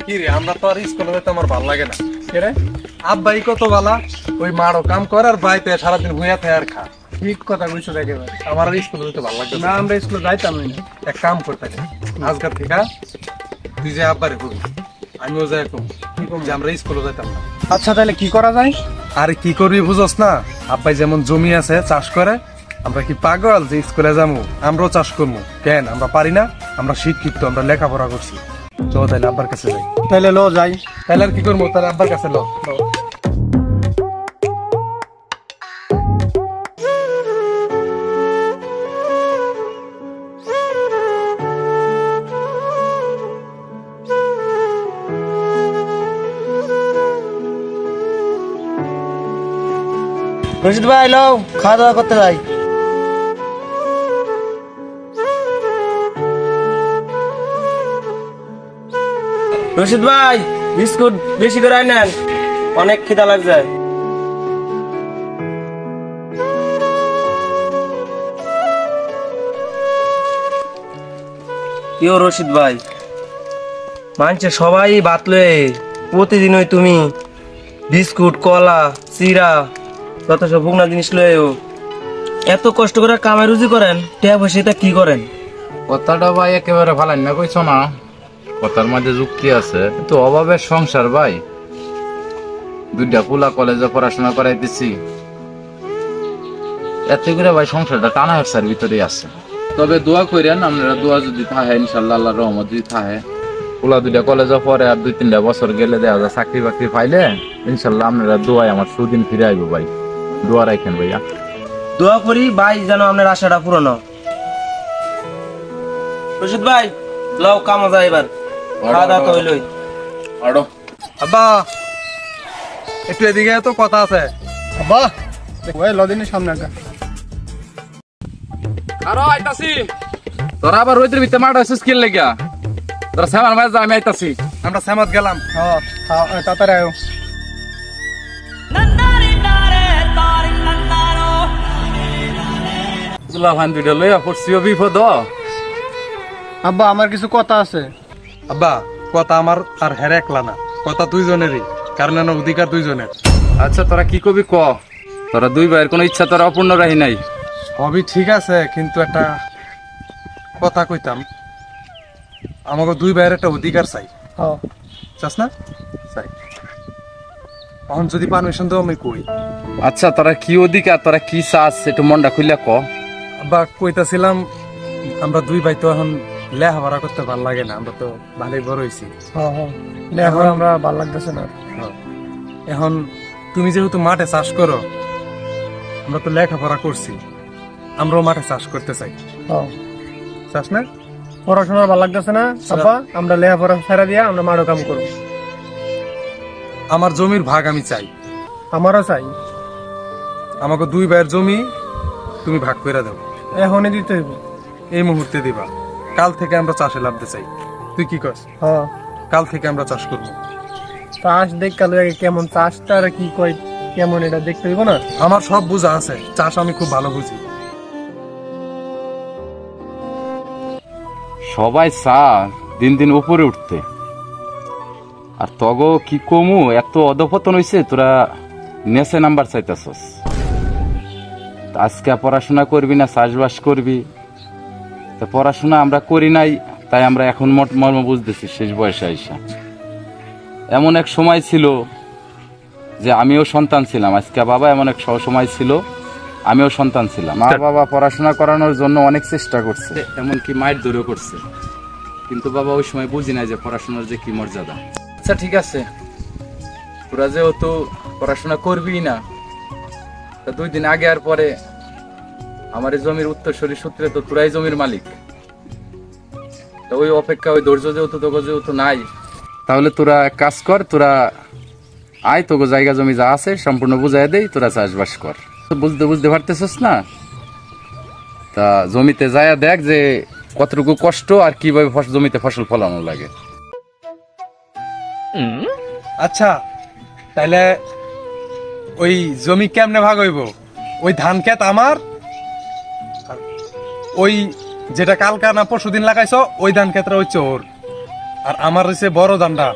কি রে, আমরা তো আর স্কুলে যেতে আমার ভালো লাগে না। রে আব্বাই কত বালা, ওই মারও কাম করে আর বাইতে সারাদিন হুইয়া থাকে আর খা। ঠিক কথা কইছো একেবারে। আমার আর স্কুলে যেতে ভালো লাগবে না, আমরা স্কুলে যাইতাম না। এক কাম করতে আজকাল থেকে তুই যে আব্বারে কবি, আমিও যাই কম যে আমরা স্কুলে যেতাম না। আচ্ছা, তাহলে কি করা যায়? আরে কি করবি বুঝস না, আব্বাই যেমন জমি আছে চাষ করে, আমরা কি পাগল যে স্কুলে যাবো? আমরাও চাষ করবো কেন? আমরা পারি না? আমরা শিক্ষিত, আমরা লেখাপড়া করছি। তো তাহলে আব্বার কাছে যাই। তাহলে লো যাই। তাহলে আর কি করবো, তাহলে আব্বার কাছে লো। রশিদ ভাই, লো খাওয়া দাওয়া করতে যাই। রশিদ ভাই, বিস্কুট বেশি করে নেন, অনেক খিদা লাগছে। কিও রশিদ ভাই, মানছে সবাই বাতলে, প্রতিদিন ওই তুমি বিস্কুট, কলা, চিরা, যত সব ভুগনা জিনিস লয়েও এত কষ্ট করে কামে রুজি করেন, টেয়া বসে তা কি করেন? কথাটা ভাই একেবারে ভালাই না কইছো না, কথার মধ্যে যুক্তি আছে। কিন্তু অভাবের সংসার ভাই, দুইটা পোলা কলেজে পড়াশোনা করাইতেছি, এতে করে ভাই সংসারটা টানা হেরসার ভিতরে আছে। তবে দোয়া করেন আপনারা, দোয়া যদি থাকে ইনশাল্লাহ আল্লাহর রহমত যদি থাকে, পোলা দুইটা কলেজে পরে আর 2-3টা বছর গেলে দেখা যায় চাকরি বাকরি পাইলে ইনশাল্লাহ আপনারা দোয়ায় আমার সুদিন ফিরে আইব ভাই। দোয়া রাখেন ভাইয়া। দোয়া করি ভাই যেন আপনার আশাটা পূরণ হয়। রশিদ ভাই, লও কামা যায় এবার, খাওয়া দাওয়া তো হইলই। আড়ো আব্বা একটু এদিকে তো কথা আছে। আব্বা ওই লদিনের সামনে একটা আরো আইতাছি, তোরা আবার রোদের ভিতরে মাঠ আছিস কি লেগা? তোরা সামান মাঝে যা, আমি আইতাছি। আমরা সেমত গেলাম। হ্যাঁ, তাড়াতাড়ি আয়ো। ভান দুইটা লইয়া পড়ছিও বিপদ। আব্বা, আমার কিছু কথা আছে। আব্বা কথা আমার আর হেরে একলা না, কথা দুইজনেরই, কারণ এর অধিকার দুইজনের। আচ্ছা তোরা কি কবি ক, তোরা দুই ভাইয়ের কোনো ইচ্ছা তোরা অপূর্ণ রাহি নাই? সবই ঠিক আছে, কিন্তু একটা কথা কইতাম, আমাকে দুই ভাইয়ের একটা অধিকার চাই। হ্যাঁ, চাস না? চাই। এখন যদি পারমিশন দাও আমি কই। আচ্ছা তোরা কি অধিকার, তোরা কি চাস একটু মনটা খুললে ক। আব্বা কইতাছিলাম, আমরা দুই ভাই তো এখন লেখাপড়া করতে ভালো লাগে না, আমরা তো ভালোই বড় হয়েছি। এখন আমরা ভালো লাগতেছে না। এখন তুমি যেহেতু মাঠে চাষ করো, আমরা তো লেখাপড়া করছি, আমরাও মাঠে চাষ করতে চাই। চাস না? পড়াশোনা ভালো লাগতেছে না আব্বা, আমরা লেখাপড়া ছেড়ে দিয়া আমরা মাঠে কাম করব। আমার জমির ভাগ আমি চাই। আমারও চাই। আমাকে দুই ভাইয়ের জমি তুমি ভাগ করে দাও। এখনই দিতে হইব, এই মুহূর্তে দিবা। কাল থেকে আমরা চাষে লাভতে চাই। তুই কি কস? হ্যাঁ, কাল থেকে আমরা চাষ করবো। চাষ দেখতে কেমন, চাষটা আর কি কয় কেমন এটা দেখতে হইব না? আমার সব বুঝা আছে, চাষ আমি খুব ভালো বুঝি। সবাই চা দিন দিন উপরে উঠতে, আর তগো কি কমু, এত অধপতন হইছে, তোরা নেশে নাম্বার চাইতেছস। আজকে পড়াশোনা করবি না চাষবাস করবি? তা পড়াশোনা আমরা করি নাই, তাই আমরা এখন মর্ম বুঝতেছি শেষ বয়সে আইসা। এমন এক সময় ছিল যে আমিও সন্তান ছিলাম, আজকে বাবা এমন এক সময় ছিল আমিও সন্তান ছিলাম। মা বাবা পড়াশোনা করানোর জন্য অনেক চেষ্টা করছে, এমনকি মায়ের দূরেও করছে, কিন্তু বাবা ওই সময় বুঝি নাই যে পড়াশোনার যে কি মর্যাদা। আচ্ছা ঠিক আছে, তোরা যেহেতু পড়াশোনা করবি না, তা 2 দিন আগে আর পরে আমার এই জমির উত্তরসূরি সূত্রে তো তোরাই জমির মালিক। তো ওই অপেক্ষা, ওই ধৈর্য যেহেতু নাই, তাহলে তোরা এক কাজ কর, তোরা আয়, তোকে জায়গা জমি যা আছে সম্পূর্ণ বুঝাই দেই, তোরা চাষবাস কর। বুঝতে পারতেছিস না? তা জমিতে যায়া দেখ যে কতটুকু কষ্ট আর কিভাবে জমিতে ফসল ফলানো লাগে। আচ্ছা তাহলে ওই জমি কেমনে ভাগ হইব? ওই ধান ক্ষেত আমার, ওই যেটা কালকা না পরশুদিন লাগাইছো ওই ধান ক্ষেত্রে হচ্ছে ওর, আর আমার হইছে বড় দান্ডা।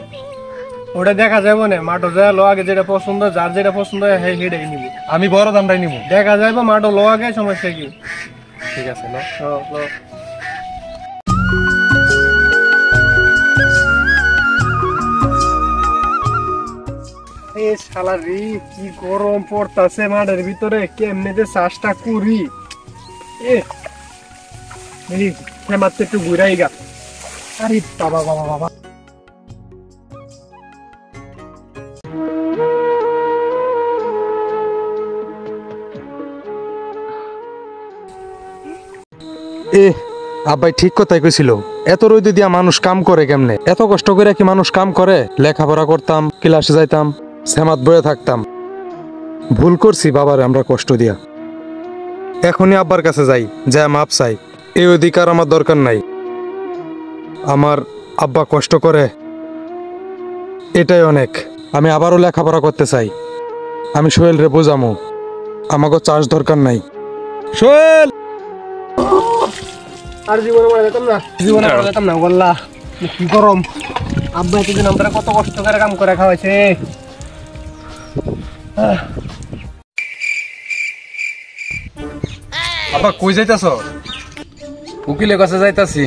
ওটা দেখা যাবে না, মাঠো যা লো আগে যেটা পছন্দ, যার যেটা পছন্দ হয় সেটাই নিবি। আমি বড় দান্ডাই নিব। দেখা যাবে মাঠো লো আগে, সমস্যা কি? ঠিক আছে না? লো। এই শালা রে, কি গরম পড়তাছে মাঠের ভিতরে, কেমনে যে চাষটা করি। খেমাতে একটু ঘুরাই গা। আরে বাবা বাবা বাবা, আব্বাই ঠিক কথাই কইছিল, এত রোদে দিয়া মানুষ কাম করে কেমনে? এত কষ্ট করে কি মানুষ কাম করে? লেখাপড়া করতাম, ক্লাসে যাইতাম, সেমাত বয়ে থাকতাম। ভুল করছি বাবারে আমরা কষ্ট দিয়া। এখনই আব্বার কাছে যাই, যা মাপ চাই। এই অধিকার আমার দরকার নাই। আমার আব্বা কষ্ট করে, এটাই অনেক। আমি আবারও লেখাপড়া করতে চাই। আমি সোহেল রে বোঝামু, আমাকে চাষ দরকার নাই। সোহেল, আর জীবনে মারা যেতাম না, জীবনে মারা যেতাম না। বললা কি গরম, আব্বা এতদিন আমরা কত কষ্ট করে কাম করে খাওয়াইছে। আব্বা কই যাইতাছ? উকিলের কাছে যাইতাছি।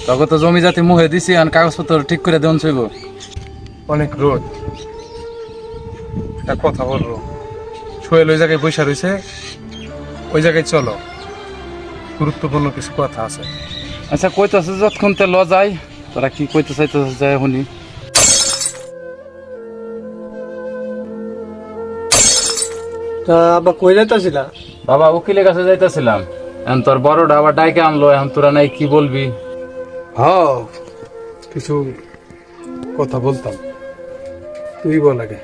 তখন তো জমি জাতি মুহে দিছি, আর কাগজপত্র ঠিক করে দেন চইব। অনেক রোদ, একটা কথা বলবো। সোহেল ওই জায়গায় বৈশা রয়েছে, ওই জায়গায় চলো, গুরুত্বপূর্ণ কিছু কথা আছে। আচ্ছা কইতাছে যতক্ষণ তে ল যাই, তোরা কি কইতে চাইতেছ যায় শুনি। তা আব্বা কই যাইতাছিলা? বাবা উকিলের কাছে যাইতেছিলাম, এখন তোর বড়টা আবার ডাইকে আনলো, এখন তোরা নাই কি বলবি? হ্যাঁ, কিছু কথা বলতাম, তুই বল আগে।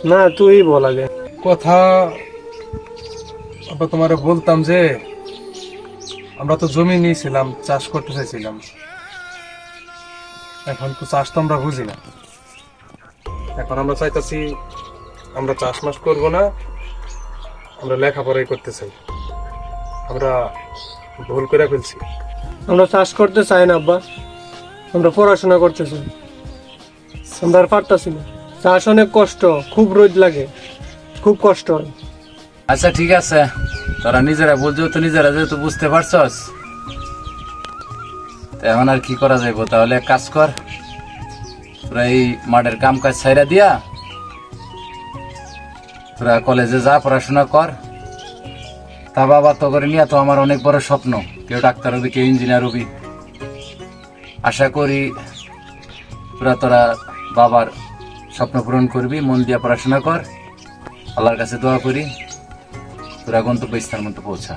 না তুই বল আগে। কথা আবার তোমারে বলতাম যে আমরা তো জমি নিয়েছিলাম, চাষ করতে চাইছিলাম। এখন তো চাষ তো আমরা বুঝি না। এখন আমরা চাইতেছি আমরা চাষবাস করবো না, আমরা লেখাপড়াই করতে চাই। আমরা ভুল করে ফেলছি। আমরা চাষ করতে চাই না আব্বা, আমরা পড়াশোনা করতেছি। আমরা আর পারতাছি না। চাষ অনেক কষ্ট, খুব রোদ লাগে, খুব কষ্ট হয়। আচ্ছা ঠিক আছে, তোরা নিজেরা বুঝছো তো, নিজেরা যেহেতু বুঝতে পারছস, তো এখন আর কি করা যাইব? তাহলে এক কাজ কর, তোরা এই মাঠের কাম কাজ ছাইরা দিয়া তোরা কলেজে যা, পড়াশোনা কর। তা বাবা তো করে নিয়ে তো আমার অনেক বড় স্বপ্ন, কেউ ডাক্তার হবি, কেউ ইঞ্জিনিয়ার হবি। আশা করি তোরা বাবার স্বপ্ন পূরণ করবি। মন দিয়া পড়াশোনা কর, আল্লাহর কাছে দোয়া করি তোরা গন্তব্য স্থান মতো পৌঁছা।